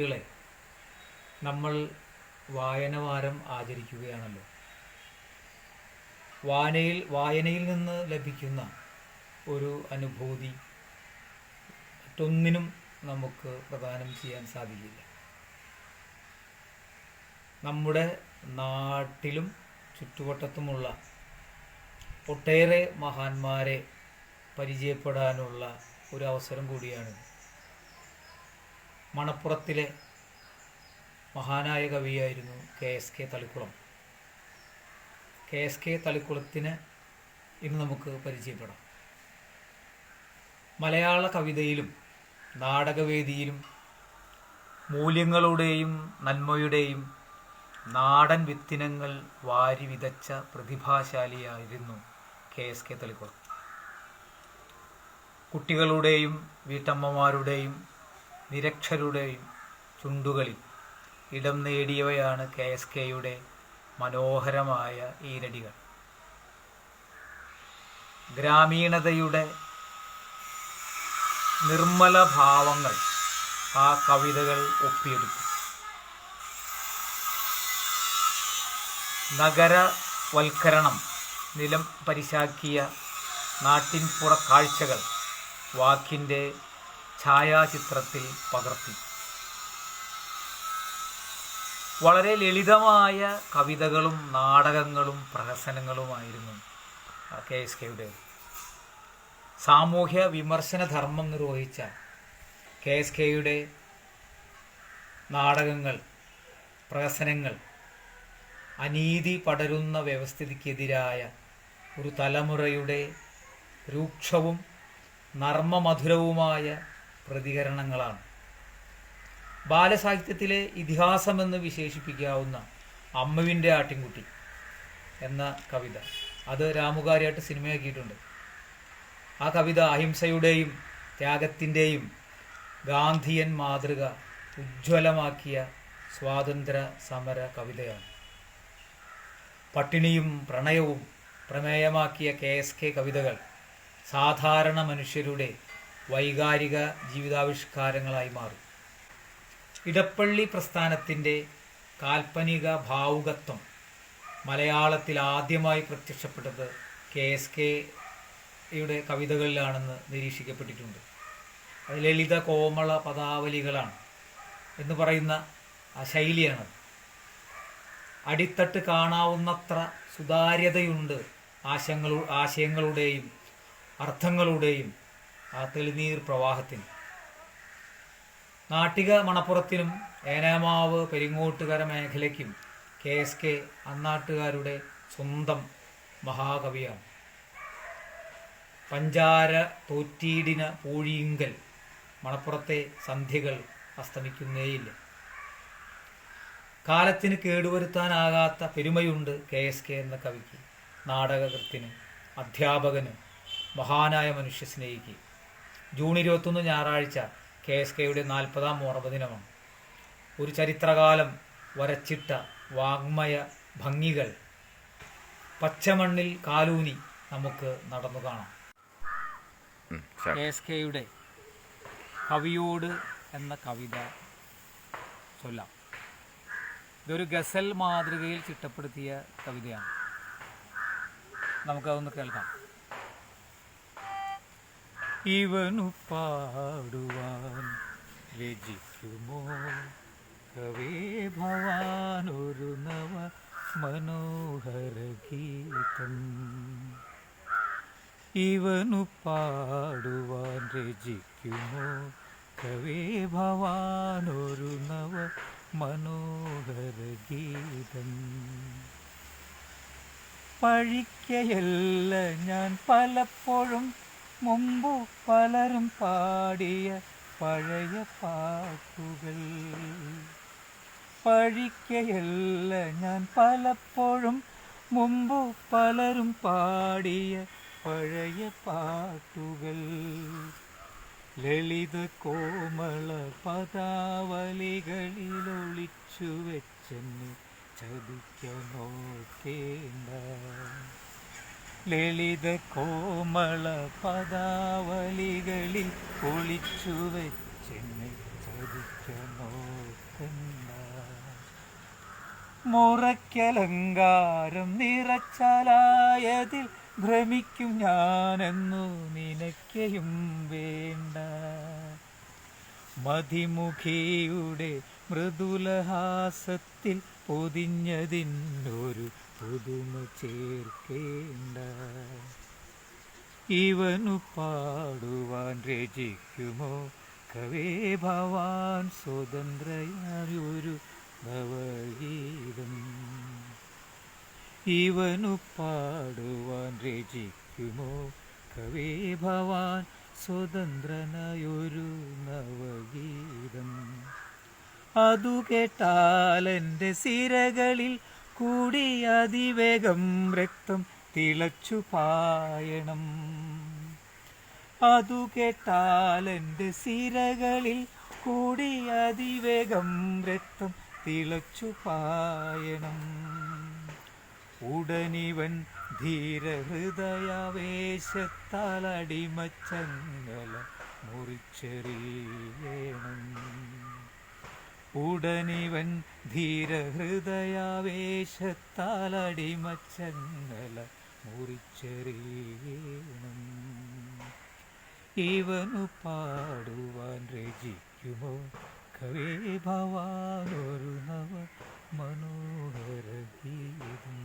ളെ നമ്മൾ വായനവാരം ആചരിക്കുകയാണല്ലോ. വായനയിൽ നിന്ന് ലഭിക്കുന്ന ഒരു അനുഭൂതി മറ്റൊന്നിനും നമുക്ക് പ്രദാനം ചെയ്യാൻ സാധിക്കില്ല. നമ്മുടെ നാട്ടിലും ചുറ്റുവട്ടത്തുമുള്ള ഒട്ടേറെ മഹാന്മാരെ പരിചയപ്പെടാനുള്ള ഒരു അവസരം കൂടിയാണ്. മണപ്പുറത്തിലെ മഹാനായ കവിയായിരുന്നു കെ.എസ്.കെ. തളിക്കുളം. കെ.എസ്.കെ. തളിക്കുളത്തിന് ഇന്ന് നമുക്ക് പരിചയപ്പെടാം. മലയാള കവിതയിലും നാടകവേദിയിലും മൂല്യങ്ങളുടെയും നന്മയുടെയും നാടൻ വിത്തിനങ്ങൾ വാരി വിതച്ച പ്രതിഭാശാലിയായിരുന്നു കെ.എസ്.കെ. തളിക്കുളം. കുട്ടികളുടെയും വീട്ടമ്മമാരുടെയും നിരക്ഷരുടെയും ചുണ്ടുകളിൽ ഇടം നേടിയവയാണ് കെ.എസ്.കെയുടെ മനോഹരമായ ഈരടികൾ. ഗ്രാമീണതയുടെ നിർമ്മല ഭാവങ്ങൾ ആ കവിതകൾ ഒപ്പിയെടുത്തു. നഗരവൽക്കരണം നിലം പരിശാക്കിയ നാട്ടിൻപുറ കാഴ്ചകൾ വാക്കിൻ്റെ ഛായാചിത്രത്തിൽ പകർത്തി. വളരെ ലളിതമായ കവിതകളും നാടകങ്ങളും പ്രഹസനങ്ങളുമായിരുന്നു കെ.എസ്.കെയുടെ. സാമൂഹ്യ വിമർശന ധർമ്മം നിർവഹിച്ച കെ.എസ്.കെയുടെ നാടകങ്ങൾ, പ്രഹസനങ്ങൾ അനീതി പടരുന്ന വ്യവസ്ഥിതിക്കെതിരായ ഒരു തലമുറയുടെ രൂക്ഷവും നർമ്മമധുരവുമായ പ്രതികരണങ്ങളാണ്. ബാലസാഹിത്യത്തിലെ ഇതിഹാസമെന്ന് വിശേഷിപ്പിക്കാവുന്ന അമ്മുവിൻ്റെ ആട്ടിൻകുട്ടി എന്ന കവിത, അത് രാമുകാരിയായിട്ട് സിനിമയാക്കിയിട്ടുണ്ട്. ആ കവിത അഹിംസയുടെയും ത്യാഗത്തിൻ്റെയും ഗാന്ധിയൻ മാതൃക ഉജ്ജ്വലമാക്കിയ സ്വാതന്ത്ര്യ സമര കവിതയാണ്. പട്ടിണിയും പ്രണയവും പ്രമേയമാക്കിയ കെ.എസ്.കെ. കവിതകൾ സാധാരണ മനുഷ്യരുടെ വൈകാരിക ജീവിതാവിഷ്കാരങ്ങളായി മാറി. ഇടപ്പള്ളി പ്രസ്ഥാനത്തിൻ്റെ കാൽപ്പനിക ഭാവുകത്വം മലയാളത്തിൽ ആദ്യമായി പ്രത്യക്ഷപ്പെട്ടത് കെ.എസ്.കെയുടെ കവിതകളിലാണെന്ന് നിരീക്ഷിക്കപ്പെട്ടിട്ടുണ്ട്. അത് ലളിത കോമള പദാവലികളാണ് എന്ന് പറയുന്ന ആ ശൈലിയാണ്. അടിത്തട്ട് കാണാവുന്നത്ര സുതാര്യതയുണ്ട് ആശയങ്ങളുടെയും അർത്ഥങ്ങളുടെയും ആ തെളിനീർ പ്രവാഹത്തിന്. നാട്ടിക മണപ്പുറത്തിനും ഏനാമാവ് പെരിങ്ങോട്ടുകര മേഖലയ്ക്കും കെ.എസ്.കെ. അന്നാട്ടുകാരുടെ സ്വന്തം മഹാകവിയാണ്. പഞ്ചാര തോറ്റീടിന പൂഴിയിങ്കൽ മണപ്പുറത്തെ സന്ധ്യകൾ അസ്തമിക്കുന്നേയില്ല. കാലത്തിന് കേടുവരുത്താനാകാത്ത പെരുമയുണ്ട് കെ.എസ്.കെ. എന്ന കവിക്ക്, നാടകകൃത്തിന്, അധ്യാപകന്, മഹാനായ മനുഷ്യസ്നേഹിക്ക്. ജൂൺ 21 ഞായറാഴ്ച കെ.എസ്.കെയുടെ 40ാം ഓർമ്മദിനമാണ്. ഒരു ചരിത്രകാലം വരച്ചിട്ട വാങ്മയ ഭംഗികൾ പച്ചമണ്ണിൽ കാലൂനി നമുക്ക് നടന്നു കാണാം. കെ.എസ്.കെയുടെ കവിയോട് എന്ന കവിത ചൊല്ലാം. ഇതൊരു ഗസൽ മാതൃകയിൽ ചിട്ടപ്പെടുത്തിയ കവിതയാണ്. നമുക്കതൊന്ന് കേൾക്കാം. ഇവനു പാടുവാൻ രചിക്കുമോ കവേ ഭവാൻ ഒരു നവ മനോഹര ഗീതം. ഇവനു പാടുവാൻ രചിക്കുമോ കവേ ഭവാൻ ഒരു നവ മനോഹര ഗീതം. പഴിക്കയല്ല ഞാൻ പലപ്പോഴും മുമ്പു പലരും പാടിയ പഴയ പാട്ടുകൾ. പഴിക്കയല്ല ഞാൻ പലപ്പോഴും മുമ്പു പലരും പാടിയ പഴയ പാട്ടുകൾ. ലളിത കോമള പദാവലികളിൽ ഒളിച്ചു വെച്ചെന്ന് ചതിക്കാൻ നോക്കേണ്ട. ലളിത കോമള പദാവലികളിൽ ഒളിച്ചു വെച്ചെന്ന് കൊതിക്ക നോക്കണ്ട. മുറയ്ക്കലങ്കാരം നിറച്ചാലായതിൽ ഭ്രമിക്കും ഞാനെന്നു നിനക്കയും വേണ്ട. മതിമുഖിയുടെ മൃദുലഹാസത്തിൽ പൊതിഞ്ഞതിനൊരു പുതുമ ചേർക്കേണ്ട. ഇവനു പാടുവാൻ രചിക്കുമോ കവേ ഭവാൻ സ്വതന്ത്രയായൊരു നവഗീതം. ഇവനു പാടുവാൻ രചിക്കുമോ കവേ ഭവാൻ സ്വതന്ത്രനായൊരു നവഗീതം. അതു കേട്ടാലെൻ്റെ സിരകളിൽ കൂടി അതിവേഗം രക്തം തിളച്ചു പായണം. അതു കേട്ടാലെൻ്റെ സിരകളിൽ കൂടി അതിവേഗം രക്തം തിളച്ചു പായണം. ഉടനിവൻ ധീരഹൃദയാവേശത്താൽ അടിമച്ചങ്ങല മുറിച്ചെറിയണം. ഉടനിവൻ ധീരഹൃദയാവേശത്താൽ അടിമച്ചങ്ങല മുറിച്ചെറിയണം. ഇവനു പാടുവാൻ രചിക്കുമോ കവേ ഭവാനൊരു നവ മനോഹര ഗീതം.